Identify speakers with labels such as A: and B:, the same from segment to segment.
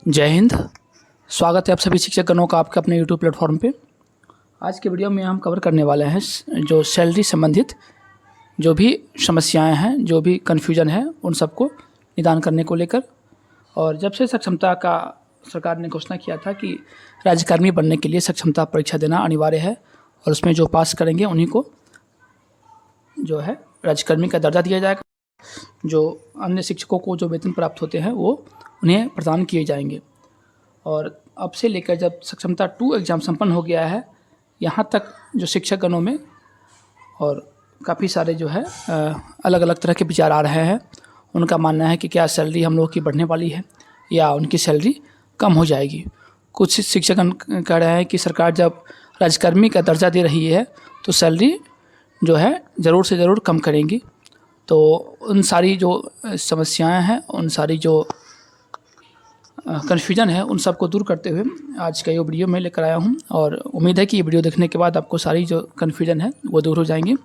A: जय हिंद। स्वागत है आप सभी शिक्षकगणों का आपके अपने यूट्यूब प्लेटफॉर्म पे। आज के वीडियो में हम कवर करने वाले हैं जो सैलरी संबंधित जो भी समस्याएं हैं, जो भी कन्फ्यूजन है, उन सबको निदान करने को लेकर। और जब से सक्षमता का सरकार ने घोषणा किया था कि राज्यकर्मी बनने के लिए सक्षमता परीक्षा देना अनिवार्य है और उसमें जो पास करेंगे उन्हीं को जो है राज्यकर्मी का दर्जा दिया जाएगा। जो अन्य शिक्षकों को जो वेतन प्राप्त होते हैं वो उन्हें प्रदान किए जाएंगे। और अब से लेकर जब सक्षमता 2 एग्ज़ाम संपन्न हो गया है, यहाँ तक जो शिक्षकगणों में और काफ़ी सारे जो है अलग अलग तरह के विचार आ रहे हैं। उनका मानना है कि क्या सैलरी हम लोगों की बढ़ने वाली है या उनकी सैलरी कम हो जाएगी। कुछ शिक्षकगण कह रहे हैं कि सरकार जब राज्यकर्मी का दर्जा दे रही है तो सैलरी जो है ज़रूर से ज़रूर कम करेंगी। तो उन सारी जो समस्याएं हैं, उन सारी जो कन्फ्यूजन है, उन सबको दूर करते हुए आज का ये वीडियो मैं लेकर आया हूं। और उम्मीद है कि ये वीडियो देखने के बाद आपको सारी जो कन्फ्यूजन है वो दूर हो जाएंगी।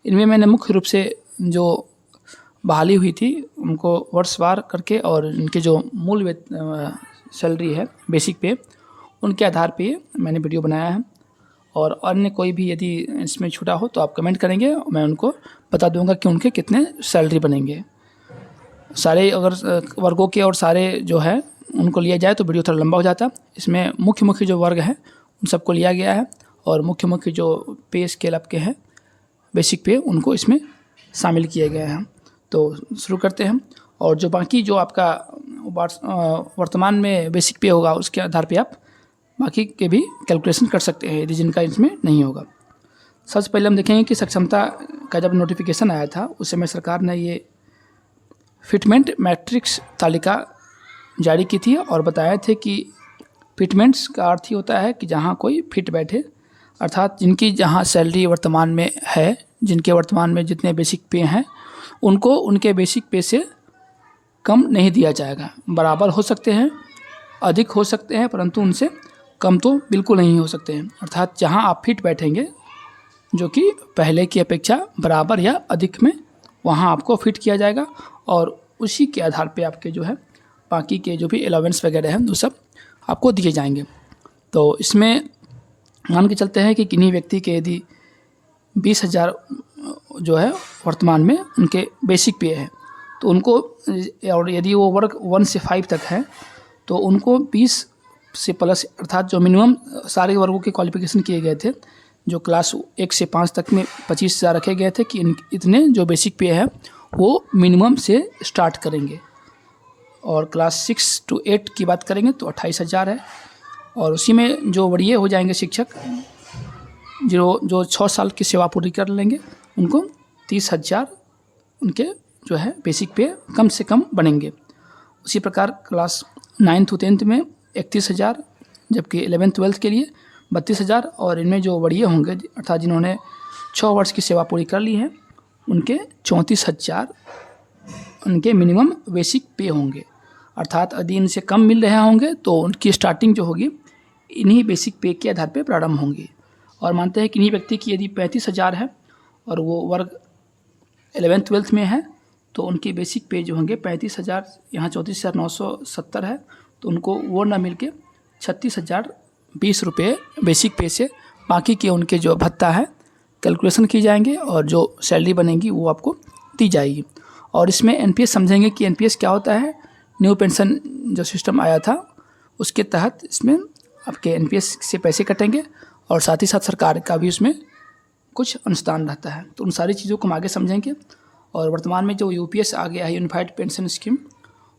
A: इनमें मैंने मुख्य रूप से जो बहाली हुई थी उनको वर्षवार करके और इनके जो मूल सैलरी है बेसिक पे, उनके आधार पे मैंने वीडियो बनाया है। और अन्य कोई भी यदि इसमें छूटा हो तो आप कमेंट करेंगे, मैं उनको बता दूंगा कि उनके कितने सैलरी बनेंगे। सारे अगर वर्गों के और सारे जो है उनको लिया जाए तो वीडियो थोड़ा लंबा हो जाता। इसमें मुख्य मुख्य जो वर्ग हैं उन सबको लिया गया है और मुख्य मुख्य जो पे स्केल अप के हैं, बेसिक पे, उनको इसमें शामिल किए गए हैं। तो शुरू करते हैं। और जो बाकी जो आपका वर्तमान में बेसिक पे होगा उसके आधार पे आप बाकी के भी कैलकुलेशन कर सकते हैं यदि जिनका इसमें नहीं होगा। सबसे पहले हम देखेंगे कि सक्षमता का जब नोटिफिकेशन आया था उस समय सरकार ने ये फिटमेंट मैट्रिक्स तालिका जारी की थी और बताए थे कि फिटमेंट्स का अर्थ ही होता है कि जहाँ कोई फिट बैठे, अर्थात जिनकी जहाँ सैलरी वर्तमान में है, जिनके वर्तमान में जितने बेसिक पे हैं उनको उनके बेसिक पे से कम नहीं दिया जाएगा। बराबर हो सकते हैं, अधिक हो सकते हैं, परंतु उनसे कम तो बिल्कुल नहीं हो सकते हैं। अर्थात जहाँ आप फिट बैठेंगे जो कि पहले की अपेक्षा बराबर या अधिक में, वहाँ आपको फिट किया जाएगा और उसी के आधार पे आपके जो है बाकी के जो भी अलाउंस वगैरह हैं वो सब आपको दिए जाएंगे। तो इसमें मान के चलते हैं कि किन्हीं व्यक्ति के यदि 20,000 जो है वर्तमान में उनके बेसिक पे है तो उनको, और यदि वो वर्ग 1 से 5 तक है तो उनको 20 से प्लस, अर्थात जो मिनिमम सारे वर्गों के क्वालिफिकेशन किए गए थे, जो क्लास 1 से 5 तक में 25,000 रखे गए थे कि इतने जो बेसिक पे है वो मिनिमम से स्टार्ट करेंगे। और क्लास 6 to 8 की बात करेंगे तो 28,000 है। और उसी में जो वरीय हो जाएंगे शिक्षक जो 6 साल की सेवा पूरी कर लेंगे उनको 30,000 उनके जो है बेसिक पे कम से कम बनेंगे। उसी प्रकार क्लास 9 to 10 में 31,000, जबकि 11th 12th के लिए 32,000। और इनमें जो वरीय होंगे अर्थात जिन्होंने 6 वर्ष की सेवा पूरी कर ली है उनके 34,000 उनके मिनिमम बेसिक पे होंगे। अर्थात यदि इनसे कम मिल रहे होंगे तो उनकी स्टार्टिंग जो होगी इन्हीं बेसिक पे के आधार पे प्रारंभ होंगी। और मानते हैं कि इन्हीं व्यक्ति की यदि 35,000 है और वो वर्ग 11th 12th में है तो उनकी बेसिक पे जो होंगे 35,000, यहाँ 34,970 है तो उनको वो ना मिल के 36,020 रुपये बेसिक पे से बाकी के उनके जो भत्ता है कैलकुलेशन की जाएंगे और जो सैलरी बनेगी वो आपको दी जाएगी। और इसमें एनपीएस समझेंगे कि एनपीएस क्या होता है। न्यू पेंशन जो सिस्टम आया था उसके तहत इसमें आपके एनपीएस से पैसे कटेंगे और साथ ही साथ सरकार का भी उसमें कुछ अनुदान रहता है। तो उन सारी चीज़ों को हम आगे समझेंगे। और वर्तमान में जो यूपीएस आ गया है, यूनिफाइड पेंशन स्कीम,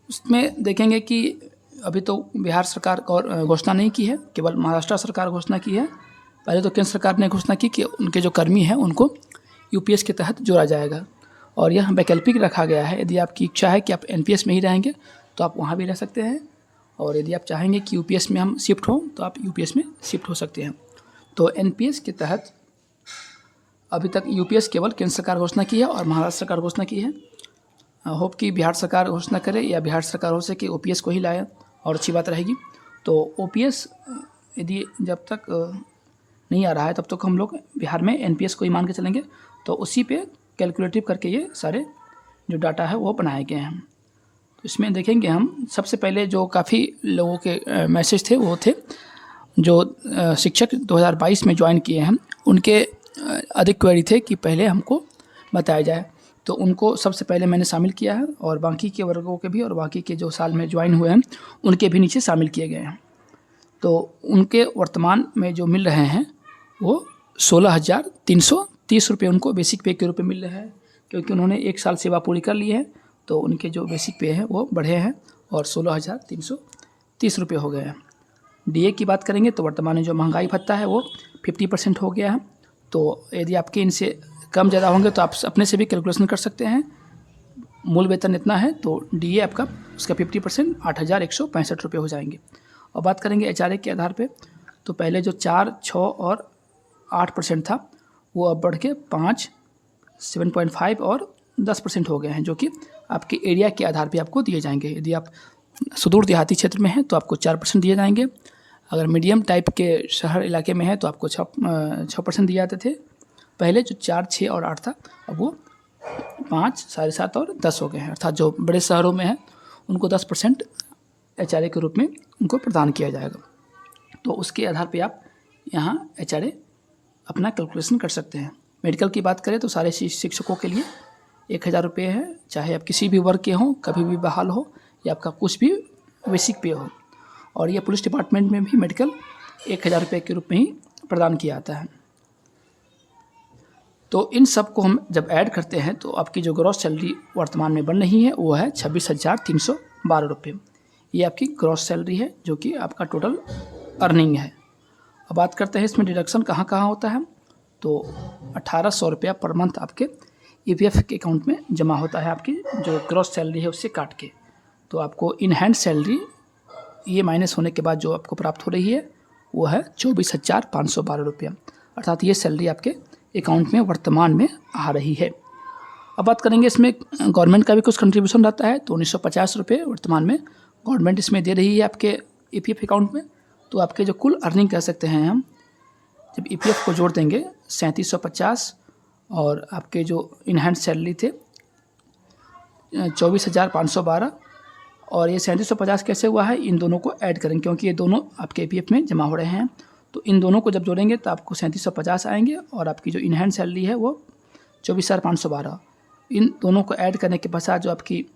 A: उसमें देखेंगे कि अभी तो बिहार सरकार और घोषणा नहीं की है, केवल महाराष्ट्र सरकार घोषणा की है। पहले तो केंद्र सरकार ने घोषणा की कि उनके जो कर्मी हैं उनको यूपीएस के तहत जोड़ा जाएगा और यह वैकल्पिक रखा गया है। यदि आपकी इच्छा है कि आप एनपीएस में ही रहेंगे तो आप वहाँ भी रह सकते हैं, और यदि आप चाहेंगे कि यूपीएस में हम शिफ्ट हों तो आप यूपीएस में शिफ्ट हो सकते हैं। तो एनपीएस के तहत अभी तक यूपीएस केवल केंद्र सरकार घोषणा की है और महाराष्ट्र सरकार घोषणा की है। होप कि बिहार सरकार घोषणा करे या बिहार सरकार हो सके ओपीएस को ही लाए और अच्छी बात रहेगी। तो ओपीएस यदि जब तक नहीं आ रहा है तब तक हम लोग बिहार में एनपीएस को ही मान के चलेंगे। तो उसी पे कैलकुलेटिव करके ये सारे जो डाटा है वो बनाए गए हैं। तो इसमें देखेंगे हम सबसे पहले जो काफ़ी लोगों के मैसेज थे वो थे जो शिक्षक 2022 में ज्वाइन किए हैं उनके अधिक क्वेरी थे कि पहले हमको बताया जाए, तो उनको सबसे पहले मैंने शामिल किया है और बाकी के वर्गों के भी और बाकी के जो साल में ज्वाइन हुए हैं उनके भी नीचे शामिल किए गए हैं। तो उनके वर्तमान में जो मिल रहे हैं वो 16,330 रुपये उनको बेसिक पे के रूप में मिल रहे हैं, क्योंकि उन्होंने 1 साल सेवा पूरी कर ली है तो उनके जो बेसिक पे है वो बढ़े हैं और 16,330 रुपये हो गए हैं। डीए की बात करेंगे तो वर्तमान में जो महंगाई भत्ता है वो 50% हो गया है, तो यदि आपके इनसे कम ज़्यादा होंगे तो आप अपने से भी कैलकुलेशन कर सकते हैं। मूल वेतन इतना है तो डीए आपका उसका 50% 8,165 रुपये हो जाएंगे। और बात करेंगे एचआरए के आधार पे, तो पहले जो 4, 6 और 8% था वो अब बढ़ के 5, 7.5 और 10% हो गए हैं, जो कि आपके एरिया के आधार पे आपको दिए जाएंगे। यदि आप सुदूर देहाती क्षेत्र में हैं तो आपको 4% दिए जाएंगे, अगर मीडियम टाइप के शहर इलाके में है तो आपको 6% दिए जाते थे पहले, जो 4, 6 और 8 था, अब वो 5, 7.5 और 10 हो गए हैं। अर्थात जो बड़े शहरों में है उनको 10% एचआरए के रूप में उनको प्रदान किया जाएगा। तो उसके आधार पे आप यहाँ एचआरए अपना कैलकुलेशन कर सकते हैं। मेडिकल की बात करें तो सारे शिक्षकों के लिए 1,000 रुपये है, चाहे आप किसी भी वर्ग के हों, कभी भी बहाल हो या आपका कुछ भी बेसिक पे हो। और ये पुलिस डिपार्टमेंट में भी मेडिकल 1,000 रुपये के रूप में ही प्रदान किया जाता है। तो इन सब को हम जब ऐड करते हैं तो आपकी जो ग्रॉस सैलरी वर्तमान में बन रही है वो है 26,312 रुपये। ये आपकी ग्रॉस सैलरी है जो कि आपका टोटल अर्निंग है। अब बात करते हैं इसमें डिडक्शन कहाँ कहाँ होता है, तो 1,800 रुपया पर मंथ आपके ईपीएफ के अकाउंट में जमा होता है, आपकी जो ग्रॉस सैलरी है उससे काट के। तो आपको इन हैंड सैलरी ये माइनस होने के बाद जो आपको प्राप्त हो रही है वो है 24,512 रुपया, अर्थात ये सैलरी आपके अकाउंट में वर्तमान में आ रही है। अब बात करेंगे इसमें गवर्नमेंट का भी कुछ कंट्रीब्यूशन रहता है, तो 1950 रुपये वर्तमान में गवर्नमेंट इसमें दे रही है आपके ईपीएफ अकाउंट में। तो आपके जो कुल अर्निंग कह सकते हैं हम, जब ईपीएफ को जोड़ देंगे 3750 और आपके जो इन हैंड सैलरी थे 24,512 और ये 3750 कैसे हुआ है, इन दोनों को ऐड करेंगे क्योंकि ये दोनों आपके ईपीएफ में जमा हो रहे हैं। तो इन दोनों को जब जोड़ेंगे तो आपको 3750 आएंगे और आपकी जो इन हैंड सैलरी है वो 24,512। इन दोनों को ऐड करने के पश्चात जो आपकी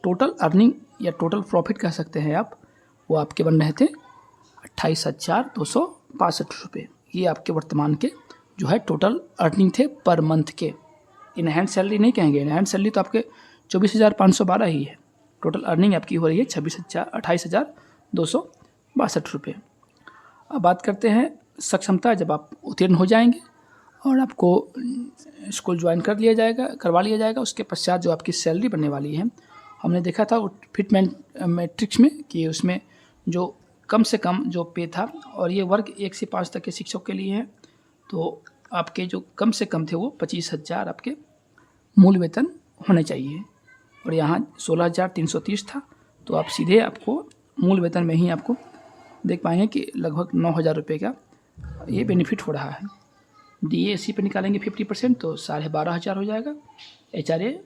A: टोटल अर्निंग या टोटल प्रॉफिट कह सकते हैं आप, वो आपके बन रहे थे 28,262 रुपये। ये आपके वर्तमान के जो है टोटल अर्निंग थे पर मंथ के। इन हैंड सैलरी नहीं कहेंगे, इन हैंड सैलरी तो आपके 24,512 ही है। टोटल अर्निंग आपकी हो रही है 28,262 रुपये। अब बात करते हैं सक्षमता, जब आप उत्तीर्ण हो जाएंगे और आपको स्कूल ज्वाइन करवा लिया जाएगा, उसके पश्चात जो आपकी सैलरी बनने वाली है, हमने देखा था फिटमेंट मैट्रिक्स में कि उसमें जो कम से कम जो पे था, और ये वर्ग 1 से 5 तक के शिक्षकों के लिए है, तो आपके जो कम से कम थे वो 25,000 आपके मूल वेतन होने चाहिए और यहाँ 16,330 था। तो आप सीधे आपको मूल वेतन में ही आपको देख पाएंगे कि लगभग 9,000 रुपये का ये बेनिफिट हो रहा है। डीए इसी पर निकालेंगे 50% तो 12,500 हो जाएगा। एचआरए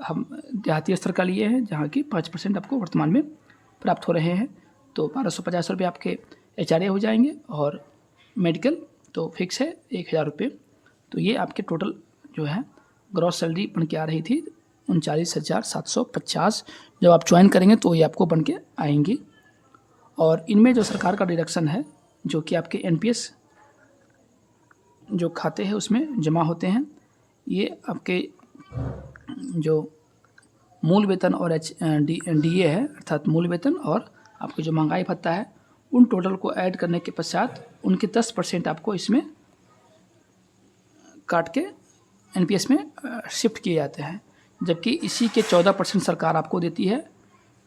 A: हम देहाती स्तर का लिए हैं जहाँ की 5% आपको वर्तमान में प्राप्त हो रहे हैं, तो 1,250 रुपये आपके एचआरए हो जाएंगे और मेडिकल तो फिक्स है 1,000 रुपये। तो ये आपके टोटल जो है ग्रॉस सैलरी बन के आ रही थी 39,750। जब आप ज्वाइन करेंगे तो ये आपको बन के आएंगी। और इनमें जो सरकार का डिडक्शन है जो कि आपके एनपीएस जो खाते हैं उसमें जमा होते हैं, ये आपके जो मूल वेतन और डीए है अर्थात मूल वेतन और आपके जो महंगाई भत्ता है, उन टोटल को ऐड करने के पश्चात उनके 10% आपको इसमें काट के एनपीएस में शिफ्ट किए जाते हैं, जबकि इसी के 14% सरकार आपको देती है,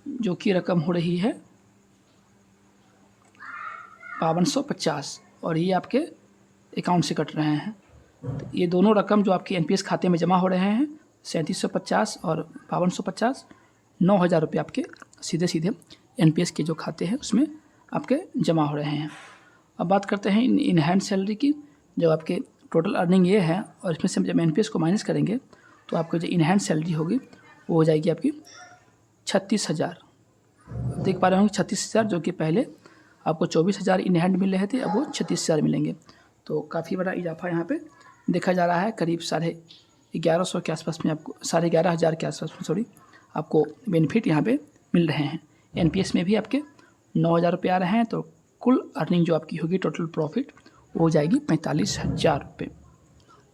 A: जो कि रकम हो रही है 5,250 और ये आपके अकाउंट से कट रहे हैं। तो ये दोनों रकम जो आपके एनपीएस खाते में जमा हो रहे हैं 3750 और 5,250, 9,000 रुपये आपके सीधे सीधे एनपीएस के जो खाते हैं उसमें आपके जमा हो रहे हैं। अब बात करते हैं इन हैंड सैलरी की। जब आपके टोटल अर्निंग ये है और इसमें से जब एनपीएस को माइनस करेंगे तो आपको जो इन हैंड सैलरी होगी वो हो जाएगी आपकी 36,000 देख पा रहे होंगे, 36,000, जो कि पहले आपको 24,000 इन हैंड मिल रहे थे, अब वो 36,000 मिलेंगे। तो काफ़ी बड़ा इजाफा यहाँ पे देखा जा रहा है, करीब 11,500 के आसपास में आपको 11,500 के आसपास में आपको बेनिफिट यहाँ पे मिल रहे हैं। एनपीएस में भी आपके 9,000 रुपये आ रहे हैं, तो कुल अर्निंग जो आपकी होगी, टोटल प्रॉफिट, वो हो जाएगी 45,000 रुपये।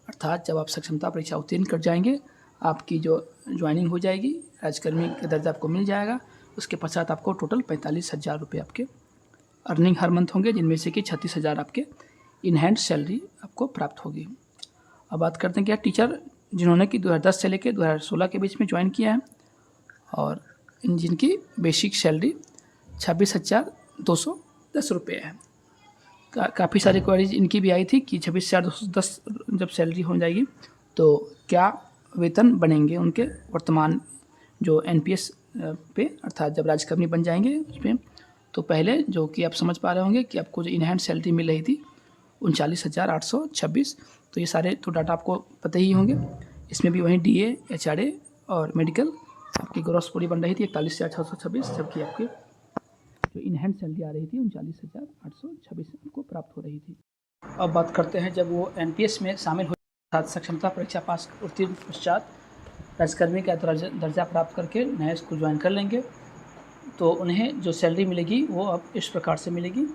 A: अर्थात जब आप सक्षमता परीक्षा उत्तीर्ण कर जाएंगे, आपकी जो ज्वाइनिंग हो जाएगी, राज्यकर्मी का दर्जा आपको मिल जाएगा, उसके पश्चात आपको टोटल 45,000 रुपये आपके अर्निंग हर मंथ होंगे, जिनमें से कि 36,000 आपके इन हैंड सैलरी आपको प्राप्त होगी। अब बात करते हैं क्या टीचर जिन्होंने कि 2010 से लेकर 2016 के बीच में ज्वाइन किया है और जिनकी बेसिक सैलरी 26,210 रुपये है। काफ़ी सारी क्वेरीज इनकी भी आई थी कि 26,210 जब सैलरी हो जाएगी तो क्या वेतन बनेंगे उनके वर्तमान जो एनपीएस पे, अर्थात जब राज्यकर्मी बन जाएंगे उस पर। तो पहले जो कि आप समझ पा रहे होंगे कि आपको जो इन हैंड सैलरी मिल रही थी 39,826, तो ये सारे तो डाटा आपको पता ही होंगे। इसमें भी वहीं डीए, एचआरए और मेडिकल आपकी ग्रॉस पूरी बन रही थी 41,626, जबकि आपके जो इन हैंड सैलरी आ रही थी 39,826 आपको प्राप्त हो रही थी। अब बात करते हैं जब वो एनपीएस में शामिल हो, अर्थात सक्षमता परीक्षा पास उत्तीर्ण पश्चात राज्यकर्मी का दर्जा प्राप्त करके नया स्कूल ज्वाइन कर लेंगे, तो उन्हें जो सैलरी मिलेगी वो अब इस प्रकार से मिलेगी।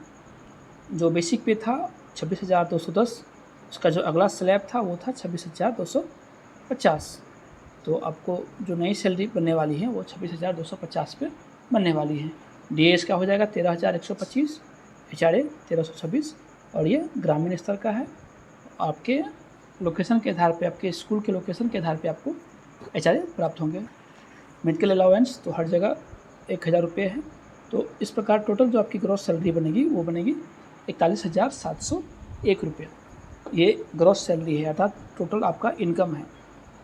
A: जो बेसिक पे था 26,210, उसका जो अगला स्लैब था वो था 26,250। तो आपको जो नई सैलरी बनने वाली है वो 26,250 पे बनने वाली है। डीएस का हो जाएगा 13,125, एचआरए 1,326, और ये ग्रामीण स्तर का है। आपके लोकेशन के आधार पे, आपके स्कूल के लोकेशन के आधार पे आपको एचआरए प्राप्त होंगे। मेडिकल अलाउंस तो हर जगह 1,000 रुपये है। तो इस प्रकार टोटल जो आपकी ग्रॉस सैलरी बनेगी वो बनेगी 41,701 रुपये। ये ग्रॉस सैलरी है, अर्थात टोटल आपका इनकम है।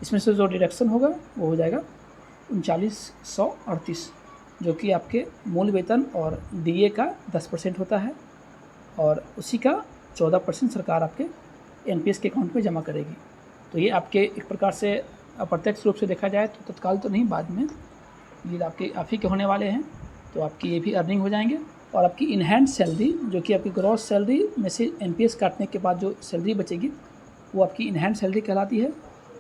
A: इसमें से जो डिडक्शन होगा वो हो जाएगा 3938, जो कि आपके मूल वेतन और डीए का 10% होता है, और उसी का 14% सरकार आपके एनपीएस के अकाउंट में जमा करेगी। तो ये आपके एक प्रकार से अप्रत्यक्ष रूप से देखा जाए तो तत्काल तो नहीं, बाद में ये आपके आप ही के होने वाले हैं, तो आपकी ये भी अर्निंग हो जाएंगे। और आपकी इन हैंड सैलरी जो कि आपकी ग्रॉस सैलरी में से एनपीएस काटने के बाद जो सैलरी बचेगी वो आपकी इन हैंड सैलरी कहलाती है,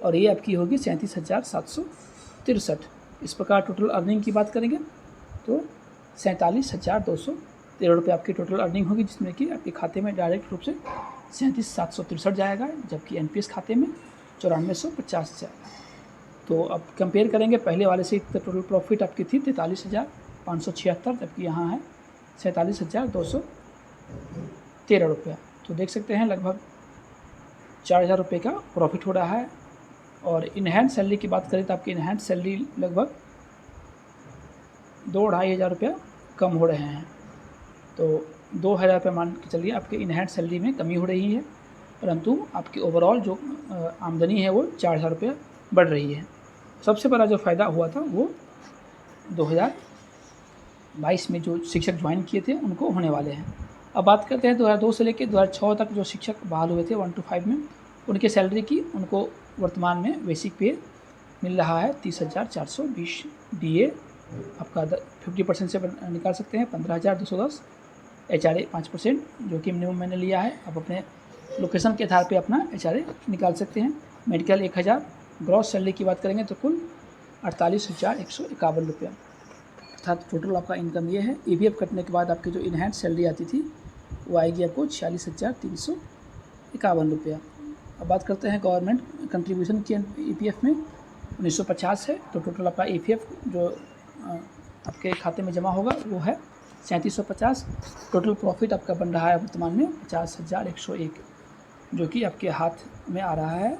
A: और ये आपकी होगी 37,763। इस प्रकार टोटल अर्निंग की बात करेंगे तो 47,213 रुपये आपकी टोटल अर्निंग होगी, जिसमें कि आपके खाते में डायरेक्ट रूप से 37,763 जाएगा, जबकि एनपीएस खाते में 94,150 जाएगा। तो अब कंपेयर करेंगे पहले वाले से, टोटल प्रॉफिट आपकी थी 43,576, जबकि यहाँ है 47,213 रुपया। तो देख सकते हैं लगभग 4,000 रुपये का प्रॉफिट हो रहा है। और इन हैंड सैलरी की बात करें तो आपकी इन हैंड सैलरी लगभग 2-2,500 रुपया कम हो रहे हैं। तो 2,000 रुपये मान के चलिए आपके इन हैंड सैलरी में कमी हो रही है, परंतु आपकी ओवरऑल जो आमदनी है वो 4,000 रुपया बढ़ रही है। सबसे बड़ा जो फ़ायदा हुआ था वो 2022 में जो शिक्षक ज्वाइन किए थे उनको होने वाले हैं। अब बात करते हैं 2002 से लेकर 2006 तक जो शिक्षक बहाल हुए थे 1 to 5 में, उनके सैलरी की उनको वर्तमान में बेसिक पे मिल रहा है 30,420। डीए आपका 50% से निकाल सकते हैं 15,210, एचआरए 5% जो कि मिनिमम मैंने लिया है। आप अपने लोकेशन के आधार पे अपना एचआरए निकाल सकते हैं। मेडिकल 1,000। ग्रॉस सैलरी की बात करेंगे तो कुल 48,151 रुपया, अर्थात टोटल आपका इनकम ये है। ईपीएफ कटने के बाद आपकी जो इन हैंड सैलरी आती थी वो आएगी आपको 46,351 रुपया। अब बात करते हैं गवर्नमेंट कंट्रीब्यूशन की ईपीएफ में 1950 है, तो टोटल आपका ईपीएफ जो आपके खाते में जमा होगा वो है 3750। टोटल प्रॉफिट आपका बन रहा है वर्तमान में 50,101, जो कि आपके हाथ में आ रहा है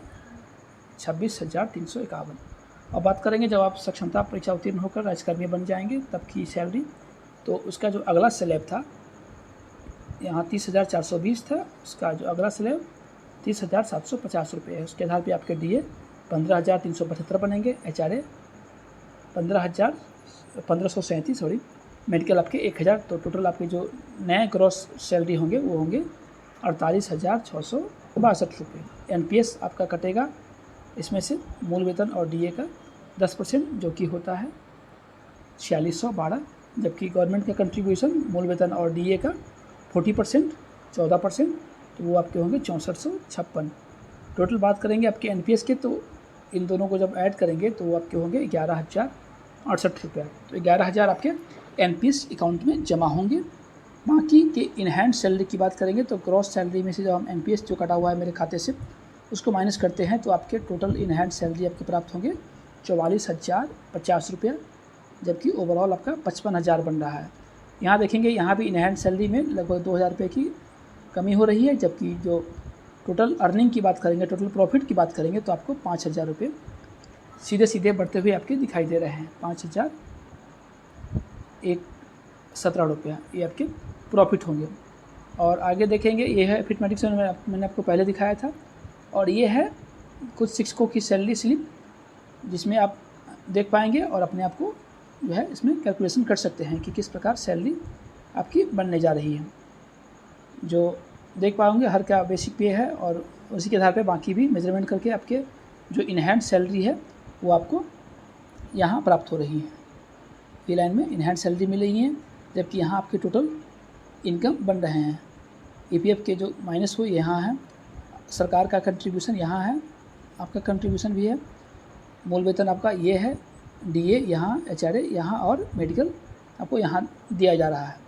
A: 26,351। अब बात करेंगे जब आप सक्षमता परीक्षा उत्तीर्ण होकर राज्यकर्मी बन जाएंगे तब की सैलरी, तो उसका जो अगला स्लैब था यहाँ 30,420 था, उसका जो अगला स्लैब 30,750 रुपये है। उसके आधार पे आपके डीए 15,375 बनेंगे, एचआरए 15,137 सॉरी, मेडिकल आपके 1,000। तो टोटल आपके जो नए ग्रॉस सैलरी होंगे वो होंगे 48,662 रुपये। एनपीएस आपका कटेगा इसमें से मूल वेतन और डीए का 10%, जो कि होता है 4612, जबकि गवर्नमेंट का कंट्रीब्यूशन मूल वेतन और डीए का 40% 14%, तो वो आपके होंगे 6456। टोटल बात करेंगे आपके एनपीएस के, तो इन दोनों को जब ऐड करेंगे तो वो आपके होंगे 11,068 रुपया। तो 11,000 आपके एनपीएस अकाउंट में जमा होंगे। बाकी के इनहैंड सैलरी की बात करेंगे तो ग्रॉस सैलरी में से जब हम एनपीएस जो कटा हुआ है मेरे खाते से उसको माइनस करते हैं तो आपके टोटल इनहैंड सैलरी आपके प्राप्त होंगे 44,050 रुपया, जबकि ओवरऑल आपका 55,000 बन रहा है। यहाँ देखेंगे, यहाँ भी इनहैंड सैलरी में लगभग 2,000 रुपये की कमी हो रही है, जबकि जो टोटल अर्निंग की बात करेंगे, टोटल प्रॉफिट की बात करेंगे तो आपको 5,000 रुपये सीधे सीधे बढ़ते हुए आपके दिखाई दे रहे हैं। 5,017 रुपया ये आपके प्रॉफिट होंगे। और आगे देखेंगे, ये है एरिथमेटिक मैंने आपको पहले दिखाया था, और ये है कुछ शिक्षकों की सैलरी स्लिप जिसमें आप देख पाएंगे और अपने आप को जो है इसमें कैलकुलेशन कर सकते हैं कि किस प्रकार सैलरी आपकी बनने जा रही है। जो देख पाएंगे हर का बेसिक पे है और उसी के आधार पे बाकी भी मेजरमेंट करके आपके जो इनहैंड सैलरी है वो आपको यहाँ प्राप्त हो रही है। ये लाइन में इनहैंड सैलरी मिल रही है, जबकि यहाँ आपके टोटल इनकम बन रहे हैं। ईपीएफ के जो माइनस हुए यहाँ है, सरकार का कंट्रीब्यूशन यहाँ है, आपका कंट्रीब्यूशन भी है, मूल वेतन आपका ये है, डीए यहाँ, एचआरए यहाँ और मेडिकल आपको यहाँ दिया जा रहा है।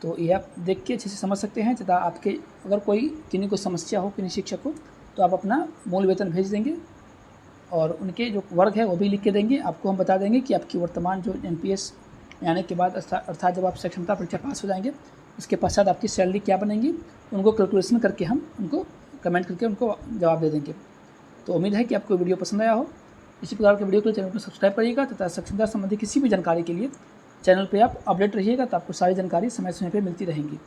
A: तो ये आप देख के अच्छे से समझ सकते हैं तथा आपके अगर किन्हीं को समस्या हो, किन्हीं शिक्षक को, तो आप अपना मूल वेतन भेज देंगे और उनके जो वर्ग है वो भी लिख के देंगे। आपको हम बता देंगे कि आपकी वर्तमान जो एनपीएस में आने के बाद अर्थात जब आप सक्षमता परीक्षा पास हो जाएंगे उसके पश्चात आपकी सैलरी क्या बनेंगी, उनको कैलकुलेशन करके हम उनको कमेंट करके उनको जवाब दे देंगे। तो उम्मीद है कि आपको वीडियो पसंद आया हो। इसी प्रकार के वीडियो के लिए चैनल को सब्सक्राइब करिएगा तथा सक्षमता संबंधी किसी भी जानकारी के लिए चैनल पे आप अपडेट रहिएगा, तो आपको सारी जानकारी समय समय पे मिलती रहेंगी।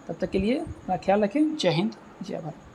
A: तब तक के लिए अपना ख्याल रखें। जय हिंद, जय भारत।